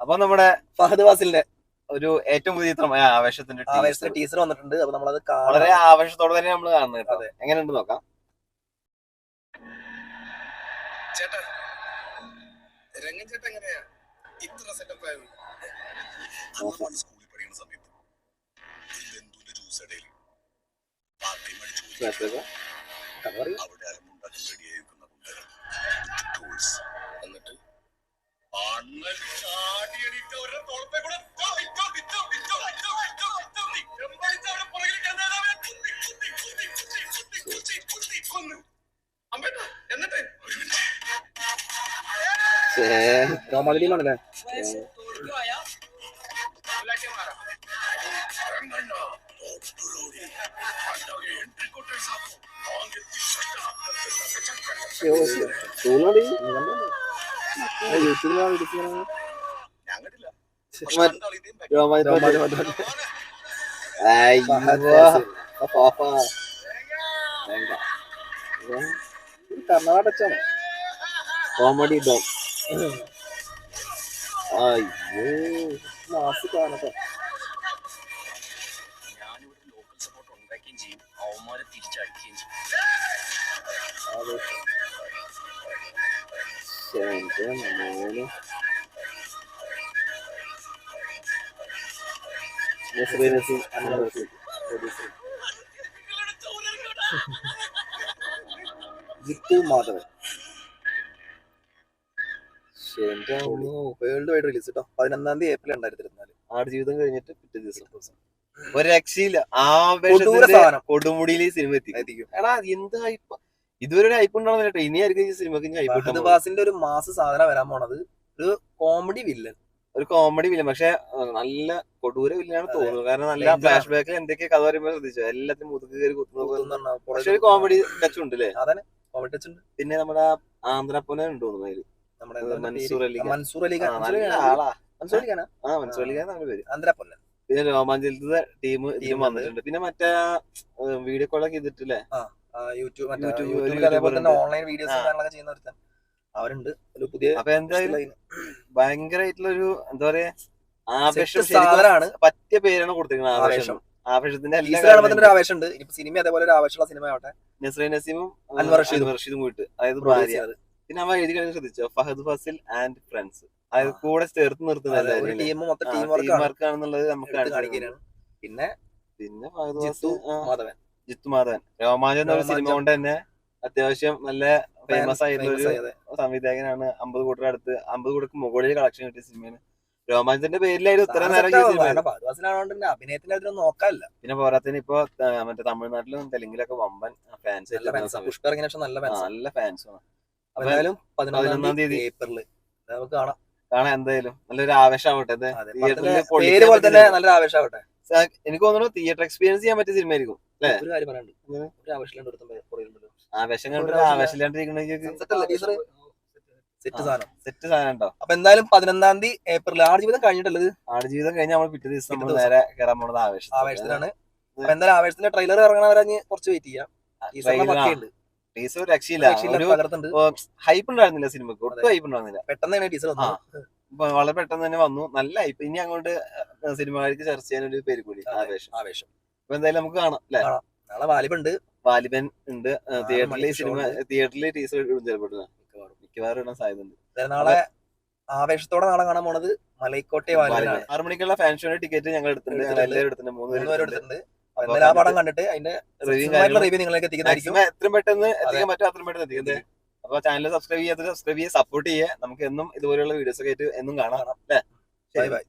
അപ്പൊ നമ്മുടെ ഫഹദ് ഫാസിലിന്റെ ഒരു ഏറ്റവും പുതിയ ചിത്രമായ ആവേശത്തിന്റെ ടീസർ വന്നിട്ടുണ്ട്. അപ്പൊ നമ്മളത് വളരെ ആവേശത്തോടെ തന്നെ നമ്മൾ കാണുന്നത് കേട്ടോ. എങ്ങനെയുണ്ട് നോക്കാം. ചേട്ടാ രംഗൻ ചേട്ടാ എങ്ങനെയാ ഇത്ര സെറ്റപ്പ് ആയത്? സ്കൂളിൽ പഠിക്കുന്ന സമയത്ത് ബന്ധുവിന്റെ ജ്യൂസ് ഇടയിൽ അവിടെ അലമ്പുണ്ടാക്കി റെഡിയായിരിക്കുന്ന കുണ്ടകൾ ടൂൾസ് എന്നിട്ട് ോമാതിരിയിലാണല്ലേ കർണാടക കോമഡി ഡോം. മാസ് കാണട്ടെ. ഞാനിവിടെ ലോക്കൽ സപ്പോർട്ട് ഉണ്ടാക്കുകയും ചെയ്യും, അവന്മാരെ തിരിച്ചടിക്കുകയും ചെയ്യും. Jithu Madhavan world wide release കേട്ടോ. 11 ഏപ്രിൽ 2024. ആടുജീവിതം കഴിഞ്ഞിട്ട് പിറ്റേ ദിവസം ഒരു രക്ഷയില്ല. കൊടുമുടിയിൽ ഈ സിനിമ എത്തിക്കും. എടാ എന്ത് ഹൈപ്പ്! ഇതുവരെ ഒരു ഹൈപ്പ് ഉണ്ടാവുന്നില്ല കേട്ടോ. ഇനിയായിരിക്കും ഈ സിനിമക്ക് ഫഹദ് ഫാസിലിന്റെ ഒരു മാസ സാധനം വരാൻ പോണത്. ഒരു കോമഡി വില്ലൻ. പക്ഷെ നല്ല കൊടൂര വില്ലനാണ് തോന്നുന്നത്. കാരണം നല്ല ഫ്ലാഷ് ബാക്കിൽ എന്തൊക്കെ കഥ പറയുമ്പോൾ ശ്രദ്ധിച്ചോ, എല്ലാത്തിനും മുതുക്ക് കയറി കുത്തുന്ന പക്ഷെ ഒരു കോമഡി ടച്ച് ഉണ്ട് അല്ലേ? കോമഡി ടച്ച് ഉണ്ട്. പിന്നെ നമ്മുടെ ആന്ധ്രാപ്പൂനെ ഉണ്ട് തോന്നുന്നു. മൻസൂർ അലി ആന്ധ്രാപ്പൊന്നൻ. പിന്നെ രോമാഞ്ചലത്തെ ടീം വന്നിട്ടുണ്ട്. പിന്നെ മറ്റേ വീഡിയോ കോളൊക്കെ ചെയ്തിട്ടില്ലേ, യൂട്യൂബിൽ അതേപോലെ തന്നെ ഓൺലൈൻ വീഡിയോസ് ചെയ്യുന്ന ഒരുത്തൻ അവരുണ്ട്. ഒരു പുതിയ അപ്പൊ എന്തായാലും ഭയങ്കരമായിട്ടുള്ള ഒരു എന്താ പറയാ ആവേശം സാധനമാണ്. പറ്റിയ പേരാണ് കൊടുത്തിരിക്കുന്നത്. ആവേശത്തിന്റെ ആവേശം ഉണ്ട്. ഇനിയിപ്പോ സിനിമ അതേപോലെ ഒരു ആവേശമുള്ള സിനിമ ആവട്ടെ. നസ്രീൻ നസീമും അൻവർ റഷീദും പോയിട്ട്, അതായത് ഭാര്യ. പിന്നെ അവ എഴുതി കഴിഞ്ഞ് ശ്രദ്ധിച്ചോ, ഫഹദ് ഫാസിൽ ആൻഡ് ഫ്രണ്ട്സ്, അതായത് കൂടെ ചേർത്ത് നിർത്തുന്നത് ടീം വർക്കാണെന്നുള്ളത് നമുക്ക് കാണിക്കാനാണ്. പിന്നെ ഫഹദ് ഫാസിൽ, ജിത്തു മാധവൻ രോമാഞ്ചം എന്ന സിനിമ കൊണ്ട് തന്നെ അത്യാവശ്യം നല്ല ഫേമസ് ആയിട്ടുള്ള ഒരു സംവിധായകനാണ്. 50 കോടിയുടെ അടുത്ത് 50 കോടിക്ക് മുകളിൽ കളക്ഷൻ കിട്ടിയ സിനിമയാണ്. രോമാഞ്ചത്തിന്റെ പേരിലായിരുന്നു ഇത്ര നേരം അഭിനയത്തിന് നോക്കാനില്ല. പിന്നെ പോരാത്തതിന് ഇപ്പൊ മറ്റേ തമിഴ്നാട്ടിലും തെലുങ്കിലൊക്കെ വമ്പൻ ഫാൻസ്, നല്ല ഫാൻസാണ്. എന്തായാലും 11 തീയതി ഏപ്രില് നമുക്ക് കാണാൻ എന്തായാലും നല്ലൊരു ആവേശമാവട്ടെ. നല്ലൊരു ആവേശമാവട്ടെ. എനിക്ക് തോന്നുന്നു തിയേറ്റർ എക്സ്പീരിയൻസ് ചെയ്യാൻ പറ്റിയ സിനിമ ആയിരിക്കും അല്ലേ? ഒരു കാര്യം പറയാനുണ്ട്. ആവേശം കണ്ടിട്ട് ആവേശമില്ലാണ്ടിരിക്കണെങ്കിൽ സെറ്റ് സാധനം ഉണ്ടോ? അപ്പൊ എന്തായാലും 11 തീയതി ഏപ്രിൽ ആടുജീവിതം കഴിഞ്ഞിട്ടുള്ളത്. ആടുജീവിതം കഴിഞ്ഞ് നമ്മൾ പിറ്റേ ദിവസം നമ്മൾ നേരെ കയറാൻ പോണത് ആവേശത്തിനാണ്. അപ്പൊ എന്തായാലും ആവേശത്തിന്റെ ട്രെയിലർ ഇറങ്ങണവരെ കുറച്ച് വെയിറ്റ് ചെയ്യാം. ടീസർ രക്ഷയില്ല. ഹൈപ്പ് ഉണ്ടായിരുന്നില്ല സിനിമക്ക്, ഒട്ടും ഹൈപ്പ് ഉണ്ടായിരുന്നില്ല. പെട്ടെന്ന് ടീസർ വളരെ പെട്ടെന്ന് തന്നെ വന്നു. നല്ല ഹൈപ്പ്. ഇനി അങ്ങോട്ട് സിനിമകാർക്ക് ചർച്ച ചെയ്യാൻ ഒരു പേര് കൂടി ആവേശം. അപ്പൊ എന്തായാലും നമുക്ക് കാണാം അല്ലെ? നാളെ വാലിബൻ ഉണ്ട് തിയേറ്ററിൽ ടീസർ ഇടും ചിലപ്പോൾ, മിക്കവാറും ഇടാൻ സാധ്യതയുണ്ട്. നാളെ ആവേശത്തോടെ കാണാൻ പോണത് മലൈക്കോട്ടെ 6 മണിക്കുള്ള ഫാൻ ഷോയുടെ ടിക്കറ്റ് ഞങ്ങൾ എടുത്തിട്ടുണ്ട്. എല്ലാവരും എടുത്തിട്ടുണ്ട്, 3 പേര് എടുത്തിട്ടുണ്ട്. ആ പടം കണ്ടിട്ട് അതിന്റെ റിവ്യൂ നിങ്ങളിലേക്ക് എത്തിക്കുന്നതായിരിക്കും. എത്രയും പെട്ടെന്ന് എത്തിക്കാൻ പറ്റും അത്രയും പെട്ടെന്ന് എത്തിക്കുന്നത്. അപ്പൊ ചാനൽ സബ്സ്ക്രൈബ് ചെയ്യാത്ത സബ്സ്ക്രൈബ് ചെയ്യുക, സപ്പോർട്ട് ചെയ്യുക. നമുക്ക് എന്നും ഇതുപോലെയുള്ള വീഡിയോസ് ഒക്കെ ആയിട്ട് എന്നും കാണാം അല്ലേ? Bye bye.